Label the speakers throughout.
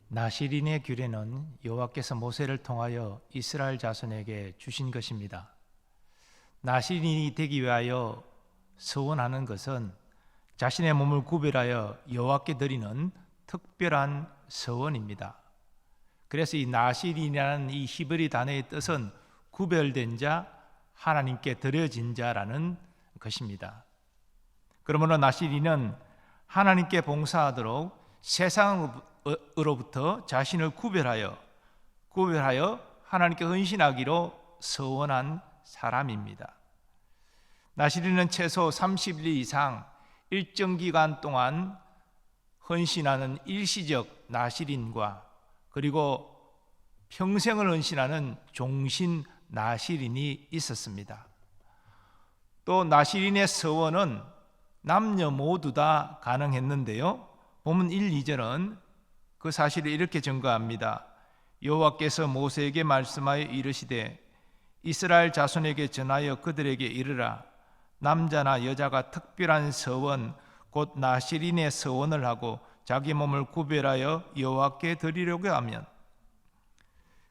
Speaker 1: 나시린의 규례는 여호와께서 모세를 통하여 이스라엘 자손에게 주신 것입니다. 나시린이 되기 위하여 서원하는 것은 자신의 몸을 구별하여 여호와께 드리는 특별한 서원입니다. 그래서 이 나시린이라는 이 히브리 단어의 뜻은 구별된 자, 하나님께 드려진 자라는 것입니다. 그러므로 나시린은 하나님께 봉사하도록 세상으로부터 자신을 구별하여 하나님께 헌신하기로 서원한 사람입니다. 나시린은 최소 30일 이상 일정 기간 동안 헌신하는 일시적 나시린과 그리고 평생을 헌신하는 종신 나시린이 있었습니다. 또 나시린의 서원은 남녀 모두 다 가능했는데요, 본문 1, 2절은 그 사실을 이렇게 증거합니다. 여호와께서 모세에게 말씀하여 이르시되 이스라엘 자손에게 전하여 그들에게 이르라. 남자나 여자가 특별한 서원 곧 나시린의 서원을 하고 자기 몸을 구별하여 여호와께 드리려고 하면.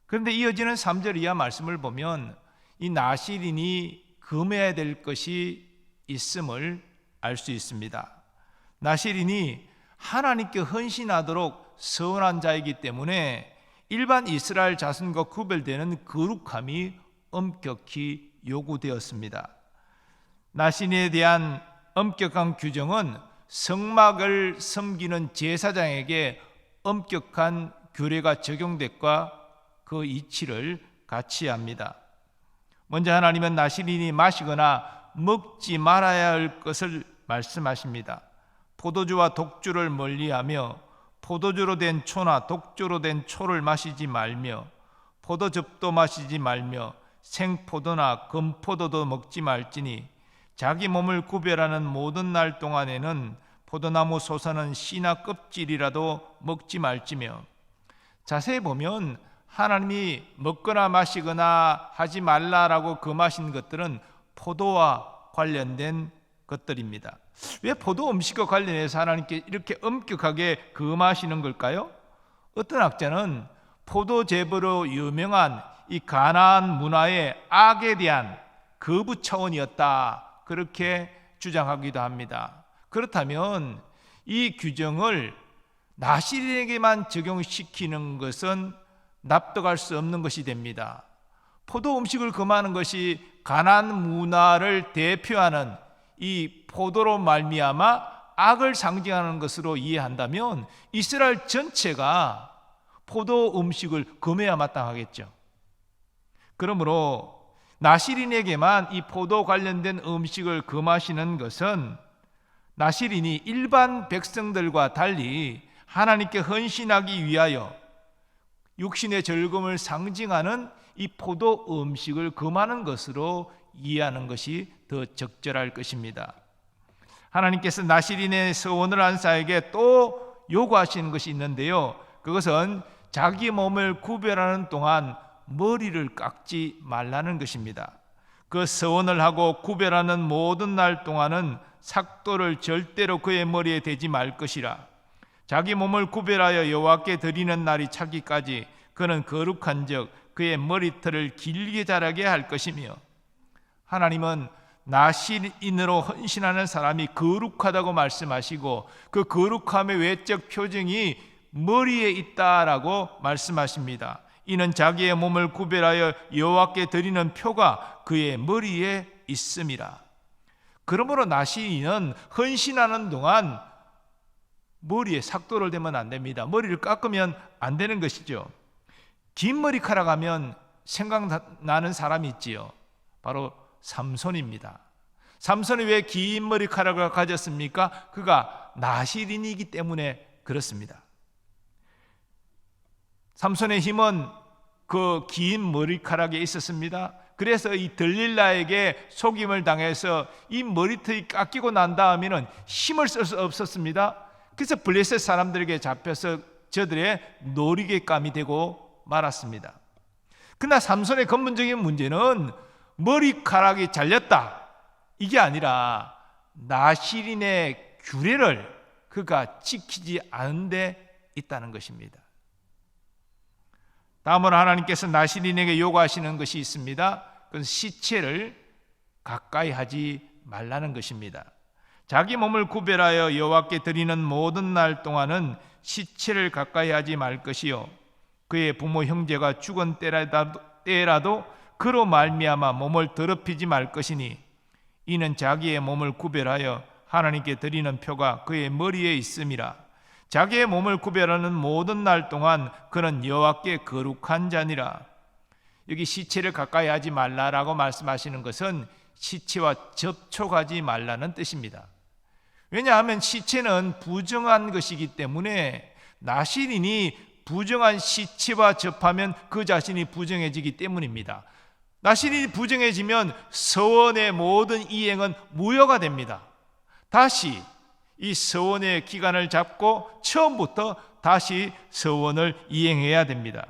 Speaker 1: 그런데 이어지는 3절 이하 말씀을 보면 이 나시린이 금해야 될 것이 있음을 알 수 있습니다. 나시린이 하나님께 헌신하도록 서원한 자이기 때문에 일반 이스라엘 자손과 구별되는 거룩함이 엄격히 요구되었습니다. 나시린에 대한 엄격한 규정은 성막을 섬기는 제사장에게 엄격한 규례가 적용됨과 그 이치를 같이 합니다. 먼저 하나님은 나시린이 마시거나 먹지 말아야 할 것을 말씀하십니다. 포도주와 독주를 멀리하며 포도주로 된 초나 독주로 된 초를 마시지 말며 포도즙도 마시지 말며 생포도나 금포도도 먹지 말지니 자기 몸을 구별하는 모든 날 동안에는 포도나무 솟아는 씨나 껍질이라도 먹지 말지며. 자세히 보면 하나님이 먹거나 마시거나 하지 말라라고 금하신 것들은 포도와 관련된 것들입니다. 왜 포도 음식과 관련해서 하나님께 이렇게 엄격하게 금하시는 걸까요? 어떤 학자는 포도즙으로 유명한 이 가나안 문화의 악에 대한 거부 차원이었다, 그렇게 주장하기도 합니다. 그렇다면 이 규정을 나시린에게만 적용시키는 것은 납득할 수 없는 것이 됩니다. 포도 음식을 금하는 것이 가나안 문화를 대표하는 이 포도로 말미암아 악을 상징하는 것으로 이해한다면 이스라엘 전체가 포도 음식을 금해야 마땅하겠죠. 그러므로 나시린에게만 이 포도 관련된 음식을 금하시는 것은 나시린이 일반 백성들과 달리 하나님께 헌신하기 위하여 육신의 즐거움을 상징하는 이 포도 음식을 금하는 것으로 이해하는 것이 더 적절할 것입니다. 하나님께서 나시린의 서원을 한 자에게 또 요구하시는 것이 있는데요, 그것은 자기 몸을 구별하는 동안 머리를 깎지 말라는 것입니다. 그 서원을 하고 구별하는 모든 날 동안은 삭도를 절대로 그의 머리에 대지 말 것이라. 자기 몸을 구별하여 여호와께 드리는 날이 차기까지 그는 거룩한즉 그의 머리털을 길게 자라게 할 것이며. 하나님은 나시린으로 헌신하는 사람이 거룩하다고 말씀하시고 그 거룩함의 외적 표징이 머리에 있다라고 말씀하십니다. 이는 자기의 몸을 구별하여 여호와께 드리는 표가 그의 머리에 있음이라. 그러므로 나시린은 헌신하는 동안 머리에 삭도를 대면 안 됩니다. 머리를 깎으면 안 되는 것이죠. 긴 머리카락 하면 생각나는 사람이 있지요. 바로 삼손입니다. 삼손이 왜 긴 머리카락을 가졌습니까? 그가 나시린이기 때문에 그렇습니다. 삼손의 힘은 그 긴 머리카락에 있었습니다. 그래서 이 들릴라에게 속임을 당해서 이 머리털이 깎이고 난 다음에는 힘을 쓸 수 없었습니다. 그래서 블레셋 사람들에게 잡혀서 저들의 놀이개감이 되고 말았습니다. 그러나 삼손의 근본적인 문제는 머리카락이 잘렸다, 이게 아니라 나시린의 규례를 그가 지키지 않은 데 있다는 것입니다. 다음으로 하나님께서 나실인에게 요구하시는 것이 있습니다. 그건 시체를 가까이 하지 말라는 것입니다. 자기 몸을 구별하여 여호와께 드리는 모든 날 동안은 시체를 가까이 하지 말 것이요, 그의 부모 형제가 죽은 때라도 그로 말미암아 몸을 더럽히지 말 것이니, 이는 자기의 몸을 구별하여 하나님께 드리는 표가 그의 머리에 있음이라. 자기의 몸을 구별하는 모든 날 동안 그는 여호와께 거룩한 자니라. 여기 시체를 가까이 하지 말라라고 말씀하시는 것은 시체와 접촉하지 말라는 뜻입니다. 왜냐하면 시체는 부정한 것이기 때문에 나실인이 부정한 시체와 접하면 그 자신이 부정해지기 때문입니다. 나실인이 부정해지면 서원의 모든 이행은 무효가 됩니다. 다시 이 서원의 기간을 잡고 처음부터 다시 서원을 이행해야 됩니다.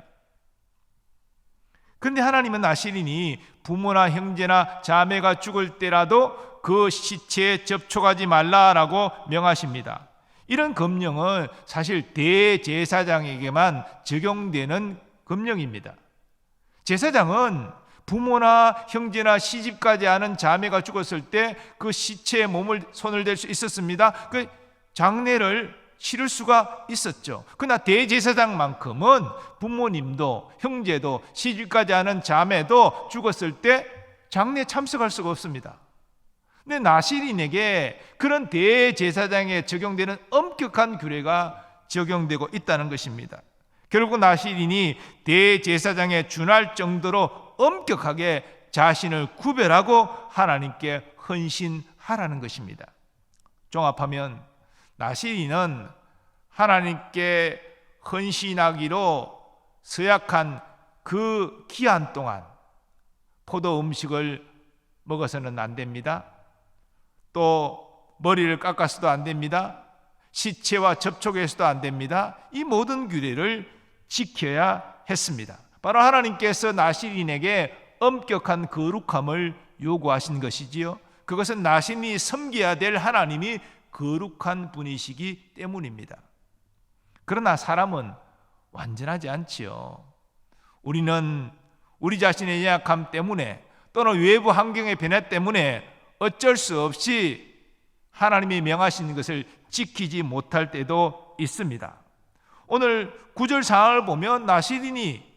Speaker 1: 그런데 하나님은 나실인이 부모나 형제나 자매가 죽을 때라도 그 시체에 접촉하지 말라라고 명하십니다. 이런 검령은 사실 대제사장에게만 적용되는 검령입니다. 제사장은 부모나 형제나 시집가지 않은 자매가 죽었을 때 그 시체에 손을 댈 수 있었습니다. 그 장례를 치를 수가 있었죠. 그러나 대제사장만큼은 부모님도 형제도 시집가지 않은 자매도 죽었을 때 장례에 참석할 수가 없습니다. 근데 나실인에게 그런 대제사장에 적용되는 엄격한 규례가 적용되고 있다는 것입니다. 결국 나실인이 대제사장에 준할 정도로 엄격하게 자신을 구별하고 하나님께 헌신하라는 것입니다. 종합하면 나실인은 하나님께 헌신하기로 서약한 그 기한 동안 포도 음식을 먹어서는 안 됩니다. 또 머리를 깎아서도 안 됩니다. 시체와 접촉해서도 안 됩니다. 이 모든 규례를 지켜야 했습니다. 바로 하나님께서 나실인에게 엄격한 거룩함을 요구하신 것이지요. 그것은 나실인이 섬겨야 될 하나님이 거룩한 분이시기 때문입니다. 그러나 사람은 완전하지 않지요. 우리는 우리 자신의 연약함 때문에 또는 외부 환경의 변화 때문에 어쩔 수 없이 하나님이 명하신 것을 지키지 못할 때도 있습니다. 오늘 9절 상황을 보면 나실인이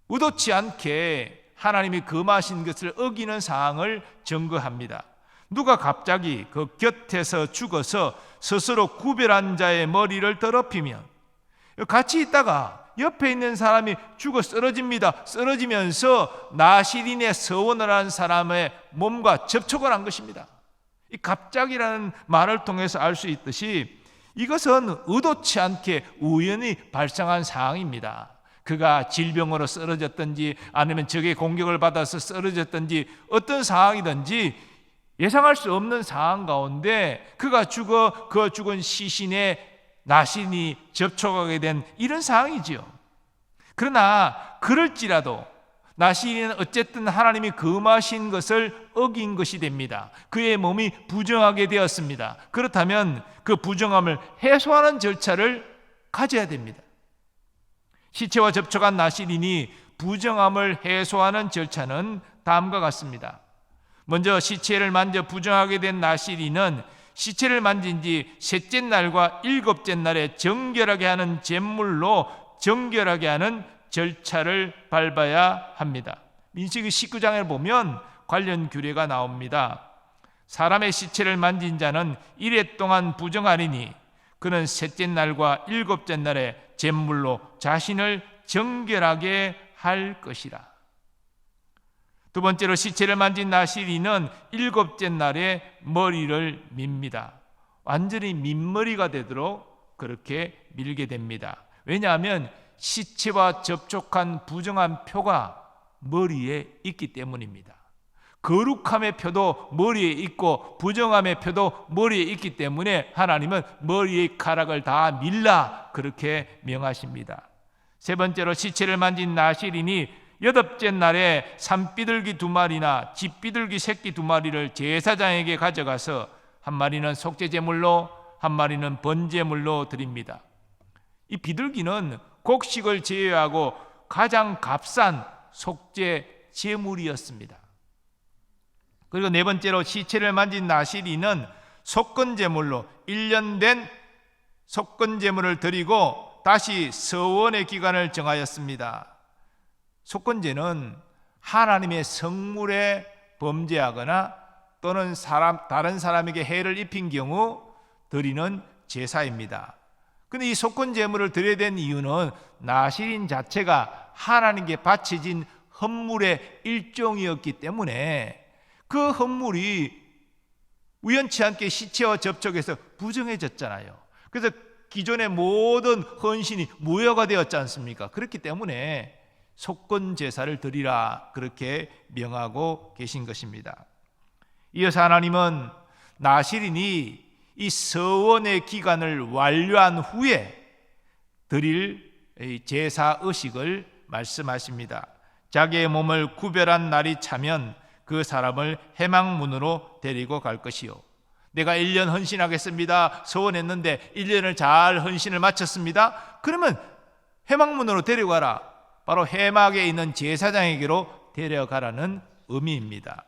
Speaker 1: 의도치 않게 하나님이 금하신 것을 어기는 상황을 증거합니다. 누가 갑자기 그 곁에서 죽어서 스스로 구별한 자의 머리를 더럽히면, 같이 있다가 옆에 있는 사람이 죽어 쓰러집니다. 쓰러지면서 나실인의 서원을 한 사람의 몸과 접촉을 한 것입니다. 이 갑자기라는 말을 통해서 알 수 있듯이 이것은 의도치 않게 우연히 발생한 상황입니다. 그가 질병으로 쓰러졌든지 아니면 적의 공격을 받아서 쓰러졌든지 어떤 상황이든지 예상할 수 없는 상황 가운데 그가 죽어 그 죽은 시신에 나실인이 접촉하게 된 이런 상황이지요. 그러나 그럴지라도 나실인은 어쨌든 하나님이 금하신 것을 어긴 것이 됩니다. 그의 몸이 부정하게 되었습니다. 그렇다면 그 부정함을 해소하는 절차를 가져야 됩니다. 시체와 접촉한 나실인이 부정함을 해소하는 절차는 다음과 같습니다. 먼저 시체를 만져 부정하게 된 나실인은 시체를 만진 지 셋째 날과 일곱째 날에 정결하게 하는 제물로 정결하게 하는 절차를 밟아야 합니다. 민수기 19장을 보면 관련 규례가 나옵니다. 사람의 시체를 만진 자는 이래 동안 부정하리니 그는 셋째 날과 일곱째 날에 제물로 자신을 정결하게 할 것이라. 두 번째로 시체를 만진 나실인은 일곱째 날에 머리를 밉니다. 완전히 민머리가 되도록 그렇게 밀게 됩니다. 왜냐하면 시체와 접촉한 부정한 표가 머리에 있기 때문입니다. 거룩함의 표도 머리에 있고 부정함의 표도 머리에 있기 때문에 하나님은 머리의 가락을 다 밀라 그렇게 명하십니다. 세 번째로 시체를 만진 나실인이 여덟째 날에 산비둘기 2마리나 집비둘기 새끼 2마리를 제사장에게 가져가서 한 마리는 속죄제물로 한 마리는 번제물로 드립니다. 이 비둘기는 곡식을 제외하고 가장 값싼 속죄 제물이었습니다. 그리고 네 번째로 시체를 만진 나시린은 속건제물로 1년 된 속건제물을 드리고 다시 서원의 기간을 정하였습니다. 속건제는 하나님의 성물에 범죄하거나 또는 다른 사람에게 해를 입힌 경우 드리는 제사입니다. 근데 이 속건제물을 드려야 된 이유는 나시린 자체가 하나님께 바쳐진 헌물의 일종이었기 때문에 그 헌물이 우연치 않게 시체와 접촉해서 부정해졌잖아요. 그래서 기존의 모든 헌신이 무효가 되었지 않습니까? 그렇기 때문에 속건제사를 드리라 그렇게 명하고 계신 것입니다. 이어서 하나님은 나시린이 이 서원의 기간을 완료한 후에 드릴 제사 의식을 말씀하십니다. 자기의 몸을 구별한 날이 차면 그 사람을 해망문으로 데리고 갈 것이요, 내가 1년 헌신하겠습니다 서원했는데 1년을 잘 헌신을 마쳤습니다. 그러면 해망문으로 데려가라, 바로 해막에 있는 제사장에게로 데려가라는 의미입니다.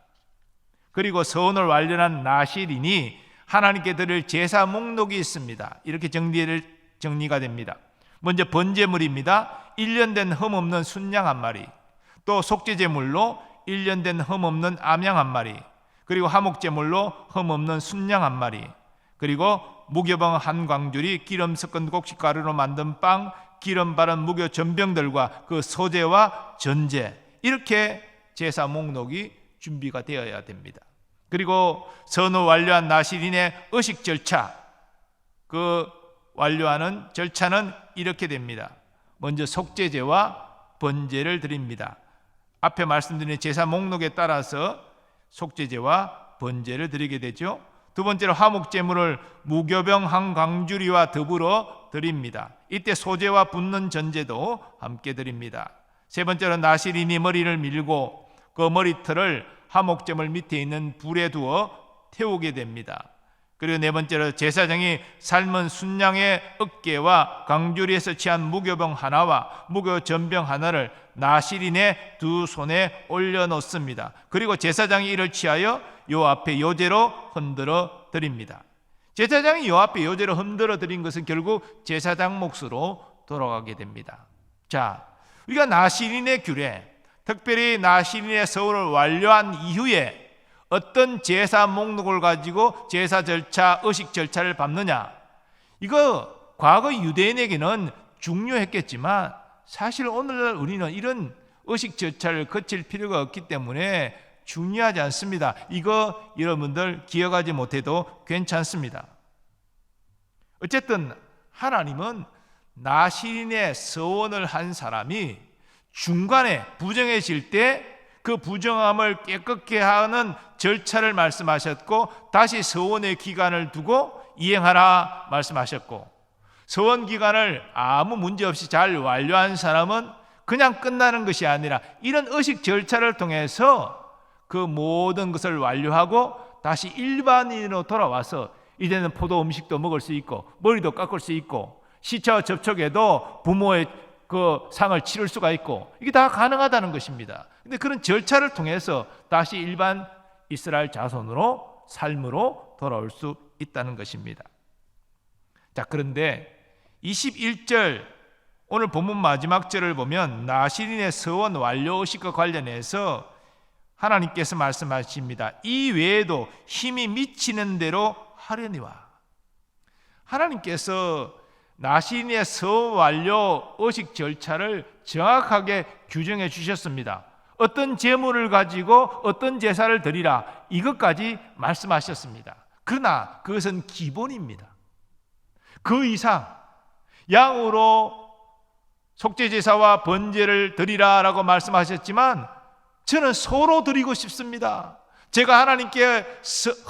Speaker 1: 그리고 서원을 완료한 나시린이 하나님께 드릴 제사 목록이 있습니다. 이렇게 정리가 됩니다. 먼저 번제물입니다. 1년 된 흠없는 순양 한 마리, 또 속죄제물로 1년 된 흠없는 암양 한 마리, 그리고 화목제물로 흠없는 순양 한 마리, 그리고 무교병 한 광주리, 기름 섞은 곡식가루로 만든 빵, 기름 바른 무교 전병들과 그 소제와 전제, 이렇게 제사 목록이 준비가 되어야 됩니다. 그리고 선을 완료한 나시린의 의식 절차, 그 완료하는 절차는 이렇게 됩니다. 먼저 속죄제와 번제를 드립니다. 앞에 말씀드린 제사 목록에 따라서 속죄제와 번제를 드리게 되죠. 두 번째로 화목제물을 무교병 한 광주리와 더불어 드립니다. 이때 소제와 붓는 전제도 함께 드립니다. 세 번째로 나시린이 머리를 밀고 그 머리털을 화목제물 밑에 있는 불에 두어 태우게 됩니다. 그리고 네 번째로 제사장이 삶은 순양의 어깨와 광주리에서 취한 무교병 하나와 무교 전병 하나를 나시린의 두 손에 올려놓습니다. 그리고 제사장이 이를 취하여 요 앞에 요제로 흔들어 드립니다. 제사장이 요 앞에 요제로 흔들어 드린 것은 결국 제사장 몫으로 돌아가게 됩니다. 자, 우리가 나시린의 규례, 특별히 나시린의 서원을 완료한 이후에 어떤 제사 목록을 가지고 제사 절차, 의식 절차를 밟느냐, 이거 과거 유대인에게는 중요했겠지만 사실 오늘날 우리는 이런 의식 절차를 거칠 필요가 없기 때문에 중요하지 않습니다. 이거 여러분들 기억하지 못해도 괜찮습니다. 어쨌든 하나님은 나시린의 서원을 한 사람이 중간에 부정해질 때 그 부정함을 깨끗게 하는 절차를 말씀하셨고, 다시 서원의 기간을 두고 이행하라 말씀하셨고, 서원 기간을 아무 문제 없이 잘 완료한 사람은 그냥 끝나는 것이 아니라 이런 의식 절차를 통해서 그 모든 것을 완료하고 다시 일반인으로 돌아와서 이제는 포도 음식도 먹을 수 있고 머리도 깎을 수 있고 시체와 접촉해도 부모의 그 상을 치를 수가 있고, 이게 다 가능하다는 것입니다. 근데 그런 절차를 통해서 다시 일반 이스라엘 자손으로 삶으로 돌아올 수 있다는 것입니다. 자, 그런데 21절 오늘 본문 마지막 절을 보면 나시린의 서원 완료 의식과 관련해서 하나님께서 말씀하십니다. 이 외에도 힘이 미치는 대로 하려니와. 하나님께서 나시린의 서원 완료 의식 절차를 정확하게 규정해 주셨습니다. 어떤 제물을 가지고 어떤 제사를 드리라, 이것까지 말씀하셨습니다. 그러나 그것은 기본입니다. 그 이상 양으로 속죄제사와 번제를 드리라라고 말씀하셨지만 저는 소로 드리고 싶습니다. 제가 하나님께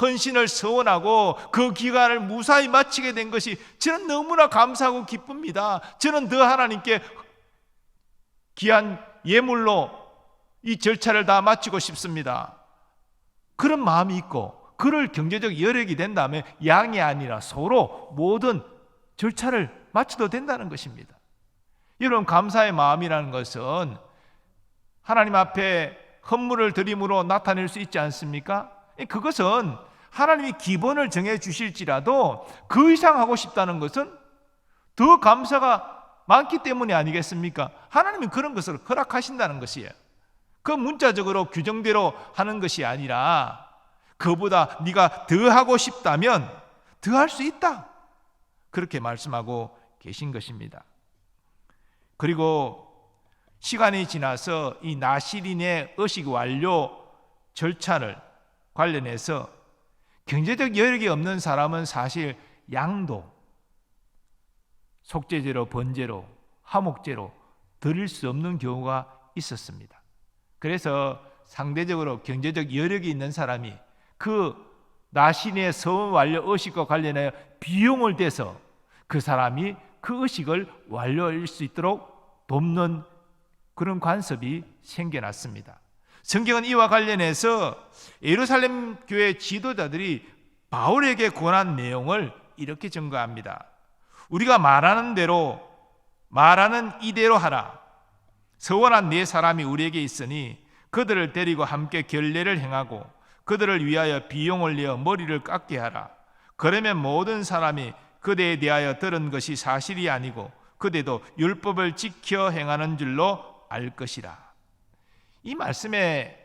Speaker 1: 헌신을 서원하고 그 기간을 무사히 마치게 된 것이 저는 너무나 감사하고 기쁩니다. 저는 더 하나님께 귀한 예물로 이 절차를 다 마치고 싶습니다. 그런 마음이 있고 그럴 경제적 여력이 된다면 양이 아니라 소로 모든 절차를 마쳐도 된다는 것입니다. 여러분, 감사의 마음이라는 것은 하나님 앞에 헌물을 드림으로 나타낼 수 있지 않습니까? 그것은 하나님이 기본을 정해 주실지라도 그 이상 하고 싶다는 것은 더 감사가 많기 때문이 아니겠습니까? 하나님은 그런 것을 허락하신다는 것이에요. 그 문자적으로 규정대로 하는 것이 아니라 그보다 네가 더 하고 싶다면 더 할 수 있다, 그렇게 말씀하고 계신 것입니다. 그리고 시간이 지나서 이 나시린의 의식 완료 절차를 관련해서 경제적 여력이 없는 사람은 사실 양도, 속죄제로, 번제로, 화목제로 드릴 수 없는 경우가 있었습니다. 그래서 상대적으로 경제적 여력이 있는 사람이 그 나시린의 서원 완료 의식과 관련하여 비용을 대서 그 사람이 그 의식을 완료할 수 있도록 돕는 그런 관습이 생겨났습니다. 성경은 이와 관련해서 예루살렘 교회 지도자들이 바울에게 권한 내용을 이렇게 증거합니다. 우리가 말하는 대로, 말하는 이대로 하라. 서원한 네 사람이 우리에게 있으니 그들을 데리고 함께 결례를 행하고 그들을 위하여 비용을 내어 머리를 깎게 하라. 그러면 모든 사람이 그대에 대하여 들은 것이 사실이 아니고 그대도 율법을 지켜 행하는 줄로 알 것이라. 이 말씀에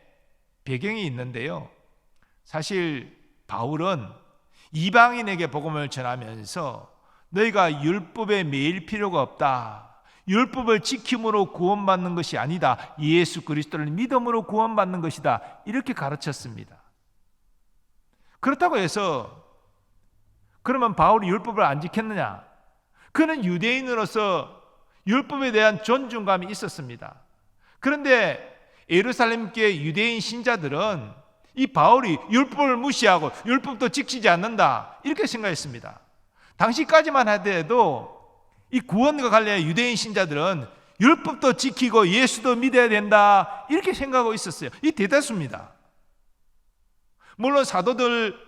Speaker 1: 배경이 있는데요, 사실 바울은 이방인에게 복음을 전하면서 너희가 율법에 매일 필요가 없다, 율법을 지킴으로 구원받는 것이 아니다, 예수 그리스도를 믿음으로 구원받는 것이다, 이렇게 가르쳤습니다. 그렇다고 해서 그러면 바울이 율법을 안 지켰느냐? 그는 유대인으로서 율법에 대한 존중감이 있었습니다. 그런데 예루살렘 교회 유대인 신자들은 이 바울이 율법을 무시하고 율법도 지키지 않는다, 이렇게 생각했습니다. 당시까지만 하더라도 이 구원과 관련해 유대인 신자들은 율법도 지키고 예수도 믿어야 된다, 이렇게 생각하고 있었어요. 이 대다수입니다. 물론 사도들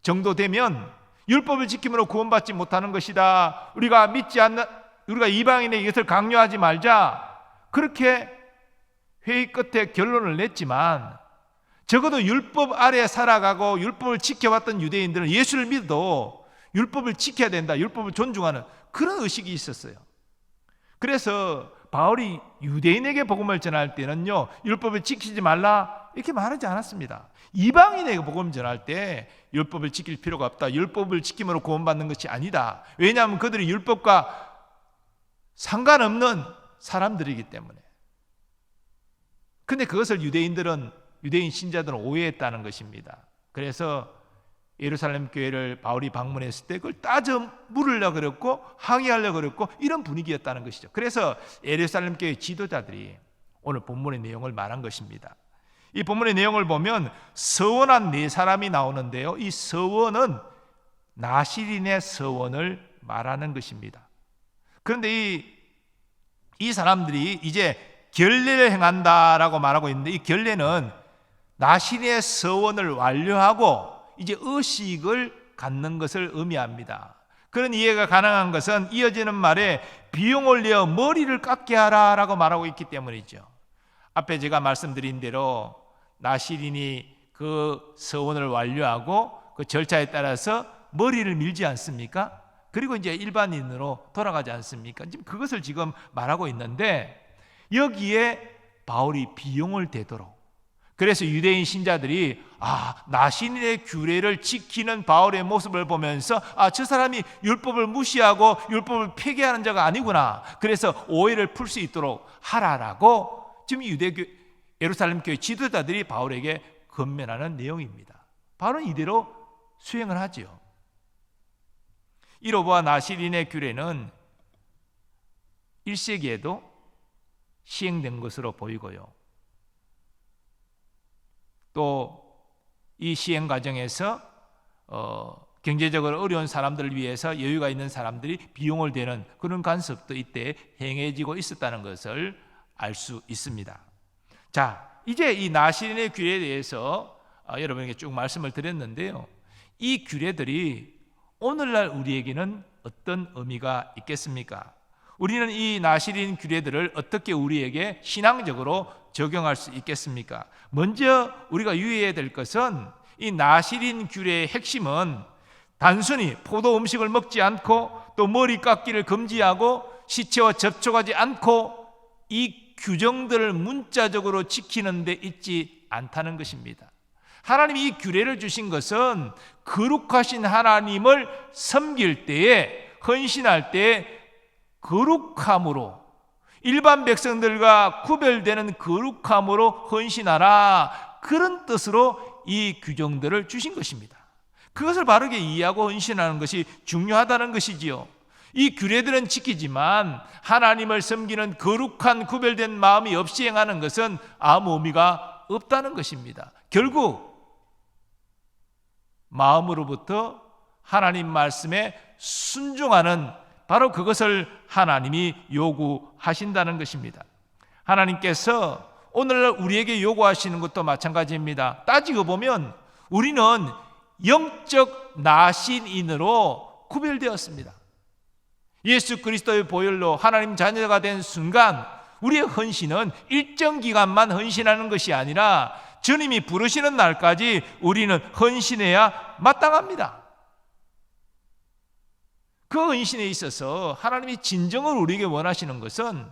Speaker 1: 정도 되면 율법을 지킴으로 구원받지 못하는 것이다, 우리가 믿지 않는, 우리가 이방인에게 이것을 강요하지 말자, 그렇게 회의 끝에 결론을 냈지만 적어도 율법 아래 살아가고 율법을 지켜왔던 유대인들은 예수를 믿어도 율법을 지켜야 된다, 율법을 존중하는 그런 의식이 있었어요. 그래서 바울이 유대인에게 복음을 전할 때는요, 율법을 지키지 말라 이렇게 말하지 않았습니다. 이방인에게 복음을 전할 때 율법을 지킬 필요가 없다, 율법을 지킴으로 구원받는 것이 아니다. 왜냐하면 그들이 율법과 상관없는 사람들이기 때문에. 근데 그것을 유대인 신자들은 오해했다는 것입니다. 그래서 예루살렘 교회를 바울이 방문했을 때 그걸 따져 물으려고 그랬고 항의하려고 그랬고 이런 분위기였다는 것이죠. 그래서 예루살렘 교회 지도자들이 오늘 본문의 내용을 말한 것입니다. 이 본문의 내용을 보면 서원한 네 사람이 나오는데요, 이 서원은 나시린의 서원을 말하는 것입니다. 그런데 이 사람들이 이제 결례를 행한다라고 말하고 있는데, 이 결례는 나시린의 서원을 완료하고 이제 의식을 갖는 것을 의미합니다. 그런 이해가 가능한 것은 이어지는 말에 비용을 내어 머리를 깎게 하라라고 말하고 있기 때문이죠. 앞에 제가 말씀드린 대로 나시린이 그 서원을 완료하고 그 절차에 따라서 머리를 밀지 않습니까? 그리고 이제 일반인으로 돌아가지 않습니까? 지금 그것을 지금 말하고 있는데, 여기에 바울이 비용을 대도록, 그래서 유대인 신자들이 나시린의 규례를 지키는 바울의 모습을 보면서 저 사람이 율법을 무시하고 율법을 폐기하는 자가 아니구나, 그래서 오해를 풀 수 있도록 하라라고 지금 예루살렘 교회 지도자들이 바울에게 권면하는 내용입니다. 바울은 이대로 수행을 하지요. 이로 보아 나시린의 규례는 1세기에도 시행된 것으로 보이고요, 또 이 시행 과정에서 경제적으로 어려운 사람들을 위해서 여유가 있는 사람들이 비용을 대는 그런 간섭도 이때 행해지고 있었다는 것을 알 수 있습니다. 자, 이제 이 나시린의 규례에 대해서 여러분에게 쭉 말씀을 드렸는데요, 이 규례들이 오늘날 우리에게는 어떤 의미가 있겠습니까? 우리는 이 나실인 규례들을 어떻게 우리에게 신앙적으로 적용할 수 있겠습니까? 먼저 우리가 유의해야 될 것은 이 나실인 규례의 핵심은 단순히 포도 음식을 먹지 않고 또 머리 깎기를 금지하고 시체와 접촉하지 않고 이 규정들을 문자적으로 지키는 데 있지 않다는 것입니다. 하나님이 이 규례를 주신 것은 거룩하신 하나님을 섬길 때에, 헌신할 때에 거룩함으로, 일반 백성들과 구별되는 거룩함으로 헌신하라, 그런 뜻으로 이 규정들을 주신 것입니다. 그것을 바르게 이해하고 헌신하는 것이 중요하다는 것이지요. 이 규례들은 지키지만 하나님을 섬기는 거룩한 구별된 마음이 없이 행하는 것은 아무 의미가 없다는 것입니다. 결국 마음으로부터 하나님 말씀에 순종하는, 바로 그것을 하나님이 요구하신다는 것입니다. 하나님께서 오늘날 우리에게 요구하시는 것도 마찬가지입니다. 따지고 보면 우리는 영적 나신인으로 구별되었습니다. 예수 그리스도의 보혈로 하나님 자녀가 된 순간 우리의 헌신은 일정 기간만 헌신하는 것이 아니라 주님이 부르시는 날까지 우리는 헌신해야 마땅합니다. 그 헌신에 있어서 하나님이 진정으로 우리에게 원하시는 것은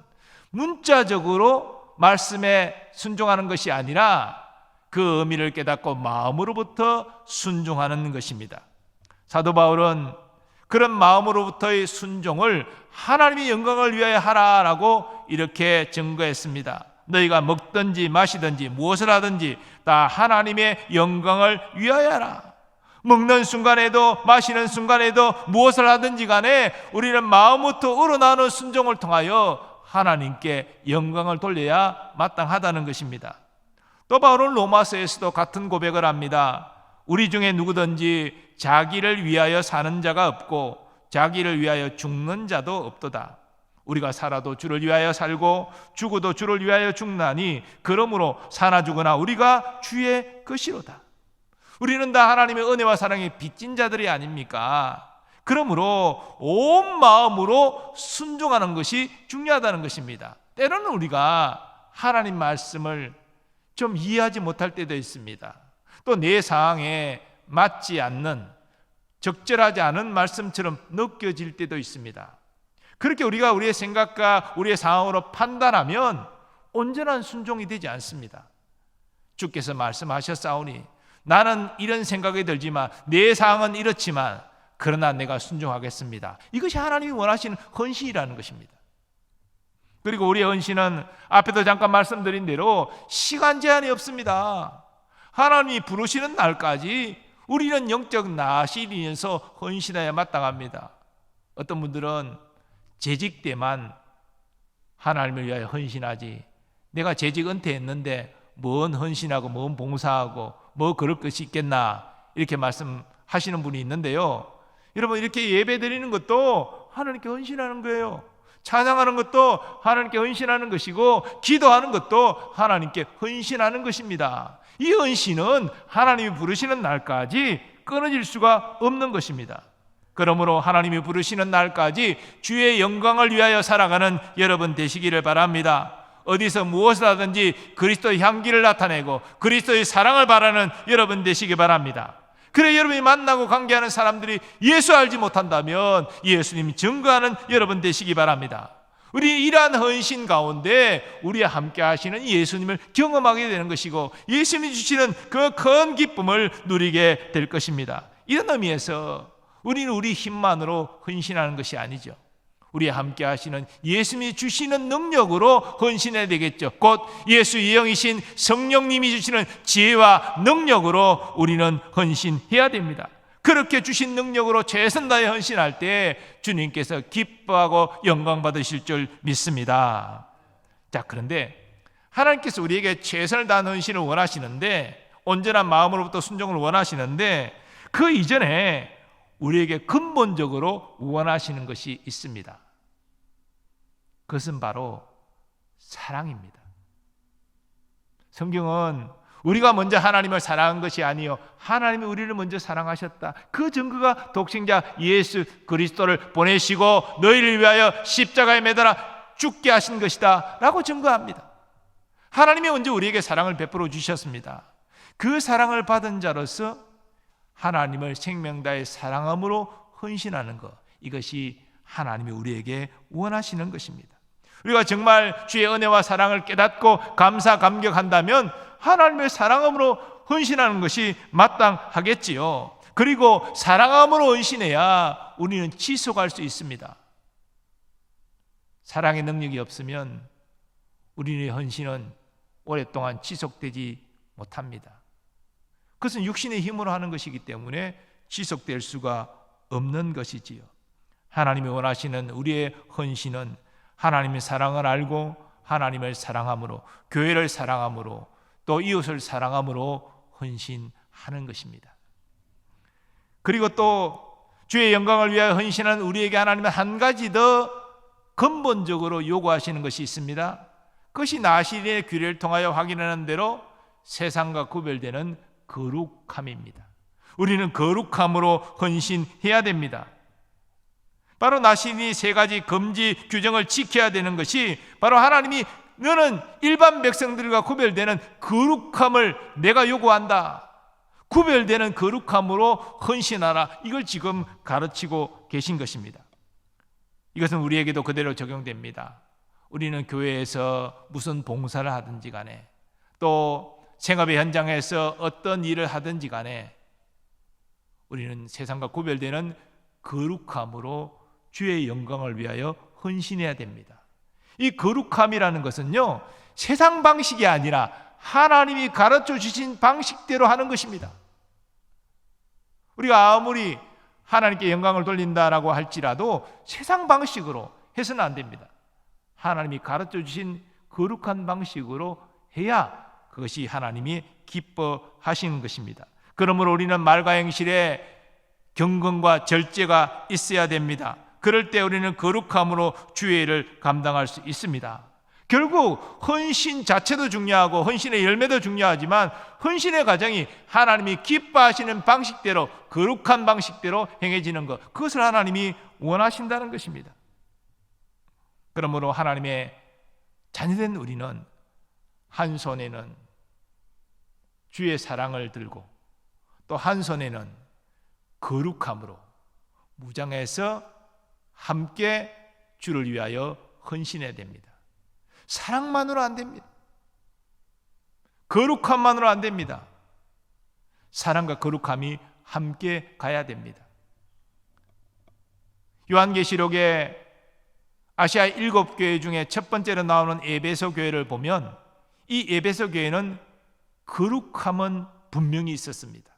Speaker 1: 문자적으로 말씀에 순종하는 것이 아니라 그 의미를 깨닫고 마음으로부터 순종하는 것입니다. 사도 바울은 그런 마음으로부터의 순종을 하나님의 영광을 위하여 하라라고 이렇게 증거했습니다. 너희가 먹든지 마시든지 무엇을 하든지 다 하나님의 영광을 위하여 하라. 먹는 순간에도 마시는 순간에도 무엇을 하든지 간에 우리는 마음부터 우러나오는 순종을 통하여 하나님께 영광을 돌려야 마땅하다는 것입니다. 또 바울은 로마서에서도 같은 고백을 합니다. 우리 중에 누구든지 자기를 위하여 사는 자가 없고 자기를 위하여 죽는 자도 없도다. 우리가 살아도 주를 위하여 살고 죽어도 주를 위하여 죽나니 그러므로 사나 죽으나 우리가 주의 것이로다. 우리는 다 하나님의 은혜와 사랑에 빚진 자들이 아닙니까? 그러므로 온 마음으로 순종하는 것이 중요하다는 것입니다. 때로는 우리가 하나님 말씀을 좀 이해하지 못할 때도 있습니다. 또 내 상황에 맞지 않는, 적절하지 않은 말씀처럼 느껴질 때도 있습니다. 그렇게 우리가 우리의 생각과 우리의 상황으로 판단하면 온전한 순종이 되지 않습니다. 주께서 말씀하셨사오니 나는 이런 생각이 들지만 내 상황은 이렇지만 그러나 내가 순종하겠습니다. 이것이 하나님이 원하시는 헌신이라는 것입니다. 그리고 우리의 헌신은 앞에도 잠깐 말씀드린 대로 시간 제한이 없습니다. 하나님이 부르시는 날까지 우리는 영적 나실이면서 헌신해야 마땅합니다. 어떤 분들은 재직 때만 하나님을 위하여 헌신하지, 내가 재직 은퇴했는데 뭔 헌신하고 뭔 봉사하고 뭐 그럴 것이 있겠나, 이렇게 말씀하시는 분이 있는데요. 여러분, 이렇게 예배 드리는 것도 하나님께 헌신하는 거예요. 찬양하는 것도 하나님께 헌신하는 것이고 기도하는 것도 하나님께 헌신하는 것입니다. 이 헌신은 하나님이 부르시는 날까지 끊어질 수가 없는 것입니다. 그러므로 하나님이 부르시는 날까지 주의 영광을 위하여 살아가는 여러분 되시기를 바랍니다. 어디서 무엇을 하든지 그리스도의 향기를 나타내고 그리스도의 사랑을 바라는 여러분 되시기 바랍니다. 그래 여러분이 만나고 관계하는 사람들이 예수 알지 못한다면 예수님 증거하는 여러분 되시기 바랍니다. 우리 이러한 헌신 가운데 우리와 함께 하시는 예수님을 경험하게 되는 것이고 예수님이 주시는 그 큰 기쁨을 누리게 될 것입니다. 이런 의미에서 우리는 우리 힘만으로 헌신하는 것이 아니죠. 우리와 함께 하시는 예수님이 주시는 능력으로 헌신해야 되겠죠. 곧 예수의 영이신 성령님이 주시는 지혜와 능력으로 우리는 헌신해야 됩니다. 그렇게 주신 능력으로 최선 다해 헌신할 때 주님께서 기뻐하고 영광 받으실 줄 믿습니다. 자, 그런데 하나님께서 우리에게 최선을 다한 헌신을 원하시는데, 온전한 마음으로부터 순종을 원하시는데, 그 이전에 우리에게 근본적으로 원하시는 것이 있습니다. 그것은 바로 사랑입니다. 성경은 우리가 먼저 하나님을 사랑한 것이 아니요 하나님이 우리를 먼저 사랑하셨다. 그 증거가 독생자 예수 그리스도를 보내시고 너희를 위하여 십자가에 매달아 죽게 하신 것이다 라고 증거합니다. 하나님이 먼저 우리에게 사랑을 베풀어 주셨습니다. 그 사랑을 받은 자로서 하나님을 생명 다해 사랑함으로 헌신하는 것, 이것이 하나님이 우리에게 원하시는 것입니다. 우리가 정말 주의 은혜와 사랑을 깨닫고 감사 감격한다면 하나님의 사랑함으로 헌신하는 것이 마땅하겠지요. 그리고 사랑함으로 헌신해야 우리는 지속할 수 있습니다. 사랑의 능력이 없으면 우리의 헌신은 오랫동안 지속되지 못합니다. 그것은 육신의 힘으로 하는 것이기 때문에 지속될 수가 없는 것이지요. 하나님이 원하시는 우리의 헌신은 하나님의 사랑을 알고 하나님을 사랑함으로, 교회를 사랑함으로, 또 이웃을 사랑함으로 헌신하는 것입니다. 그리고 또 주의 영광을 위하여 헌신하는 우리에게 하나님은 한 가지 더 근본적으로 요구하시는 것이 있습니다. 그것이 나시린의 규례를 통하여 확인하는 대로 세상과 구별되는 거룩함입니다. 우리는 거룩함으로 헌신해야 됩니다. 바로 나시린이 세 가지 금지 규정을 지켜야 되는 것이 바로 하나님이 너는 일반 백성들과 구별되는 거룩함을 내가 요구한다, 구별되는 거룩함으로 헌신하라, 이걸 지금 가르치고 계신 것입니다. 이것은 우리에게도 그대로 적용됩니다. 우리는 교회에서 무슨 봉사를 하든지 간에, 또 생업의 현장에서 어떤 일을 하든지 간에 우리는 세상과 구별되는 거룩함으로 주의 영광을 위하여 헌신해야 됩니다. 이 거룩함이라는 것은요, 세상 방식이 아니라 하나님이 가르쳐 주신 방식대로 하는 것입니다. 우리가 아무리 하나님께 영광을 돌린다라고 할지라도 세상 방식으로 해서는 안 됩니다. 하나님이 가르쳐 주신 거룩한 방식으로 해야 그것이 하나님이 기뻐하시는 것입니다. 그러므로 우리는 말과 행실에 경건과 절제가 있어야 됩니다. 그럴 때 우리는 거룩함으로 주의 일을 감당할 수 있습니다. 결국 헌신 자체도 중요하고 헌신의 열매도 중요하지만 헌신의 과정이 하나님이 기뻐하시는 방식대로, 거룩한 방식대로 행해지는 것, 그것을 하나님이 원하신다는 것입니다. 그러므로 하나님의 자녀된 우리는 한 손에는 주의 사랑을 들고 또 한 손에는 거룩함으로 무장해서 함께 주를 위하여 헌신해야 됩니다. 사랑만으로 안 됩니다. 거룩함만으로 안 됩니다. 사랑과 거룩함이 함께 가야 됩니다. 요한계시록에 아시아 7교회 중에 첫 번째로 나오는 에베소 교회를 보면 이 에베소 교회는 거룩함은 분명히 있었습니다.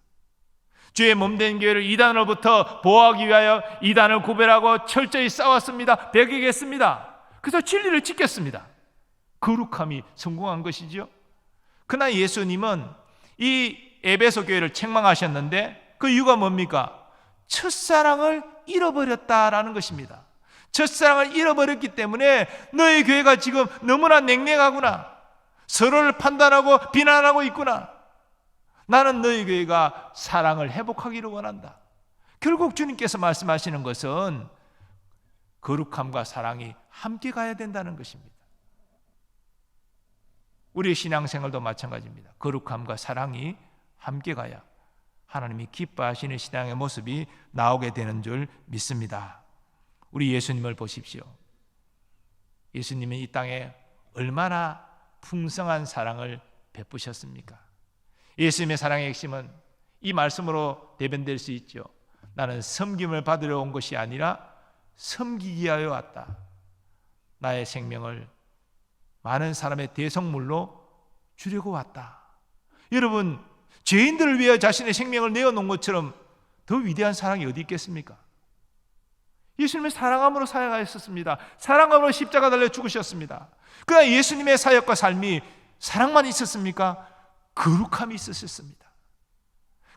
Speaker 1: 주의 몸된 교회를 이단으로부터 보호하기 위하여 이단을 구별하고 철저히 싸웠습니다. 배격했습니다. 그래서 진리를 지켰습니다. 거룩함이 성공한 것이죠. 그러나 예수님은 이 에베소 교회를 책망하셨는데 그 이유가 뭡니까? 첫사랑을 잃어버렸다라는 것입니다. 첫사랑을 잃어버렸기 때문에 너희 교회가 지금 너무나 냉랭하구나, 서로를 판단하고 비난하고 있구나, 나는 너희 교회가 사랑을 회복하기를 원한다. 결국 주님께서 말씀하시는 것은 거룩함과 사랑이 함께 가야 된다는 것입니다. 우리의 신앙생활도 마찬가지입니다. 거룩함과 사랑이 함께 가야 하나님이 기뻐하시는 신앙의 모습이 나오게 되는 줄 믿습니다. 우리 예수님을 보십시오. 예수님은 이 땅에 얼마나 풍성한 사랑을 베푸셨습니까? 예수님의 사랑의 핵심은 이 말씀으로 대변될 수 있죠. 나는 섬김을 받으러 온 것이 아니라 섬기기 위하여 왔다. 나의 생명을 많은 사람의 대성물로 주려고 왔다. 여러분, 죄인들을 위해 자신의 생명을 내어놓은 것처럼 더 위대한 사랑이 어디 있겠습니까? 예수님은 사랑함으로 사역하셨습니다. 사랑함으로 십자가 달려 죽으셨습니다. 그러나 예수님의 사역과 삶이 사랑만 있었습니까? 거룩함이 있었습니다.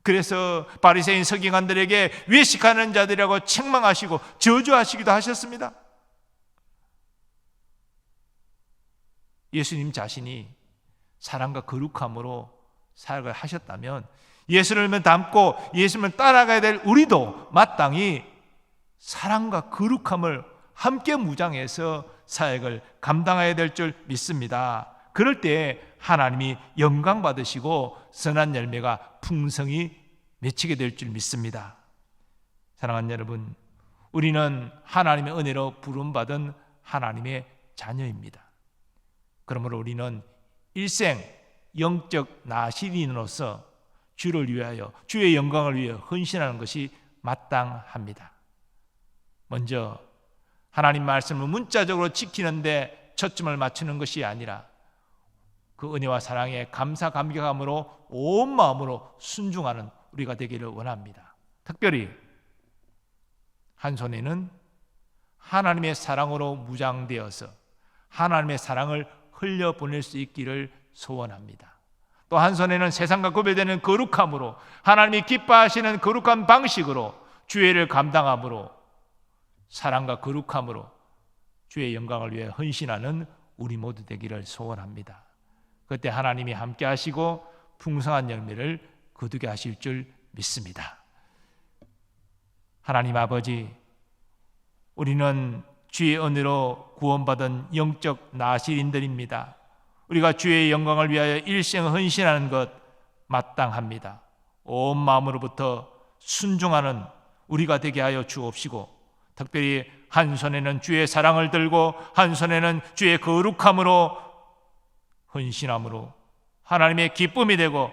Speaker 1: 그래서 바리새인 서기관들에게 외식하는 자들이라고 책망하시고 저주하시기도 하셨습니다. 예수님 자신이 사랑과 거룩함으로 사역을 하셨다면 예수님을 닮고 예수님을 따라가야 될 우리도 마땅히 사랑과 거룩함을 함께 무장해서 사역을 감당해야 될 줄 믿습니다. 그럴 때 하나님이 영광 받으시고 선한 열매가 풍성히 맺히게 될 줄 믿습니다. 사랑하는 여러분, 우리는 하나님의 은혜로 부름받은 하나님의 자녀입니다. 그러므로 우리는 일생 영적 나시린으로서 주를 위하여, 주의 영광을 위해 헌신하는 것이 마땅합니다. 먼저 하나님 말씀을 문자적으로 지키는데 초점을 맞추는 것이 아니라 그 은혜와 사랑에 감사 감격함으로 온 마음으로 순종하는 우리가 되기를 원합니다. 특별히 한 손에는 하나님의 사랑으로 무장되어서 하나님의 사랑을 흘려보낼 수 있기를 소원합니다. 또 한 손에는 세상과 구별되는 거룩함으로 하나님이 기뻐하시는 거룩한 방식으로 주의를 감당함으로 사랑과 거룩함으로 주의 영광을 위해 헌신하는 우리 모두 되기를 소원합니다. 그때 하나님이 함께 하시고 풍성한 열매를 거두게 하실 줄 믿습니다. 하나님 아버지, 우리는 주의 은혜로 구원받은 영적 나시린들입니다. 우리가 주의 영광을 위하여 일생 헌신하는 것 마땅합니다. 온 마음으로부터 순종하는 우리가 되게 하여 주옵시고, 특별히 한 손에는 주의 사랑을 들고 한 손에는 주의 거룩함으로 헌신함으로 하나님의 기쁨이 되고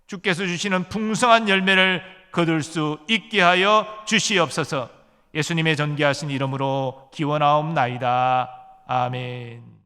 Speaker 1: 주께서 주시는 풍성한 열매를 거둘 수 있게 하여 주시옵소서. 예수님의 존귀하신 이름으로 기원하옵나이다. 아멘.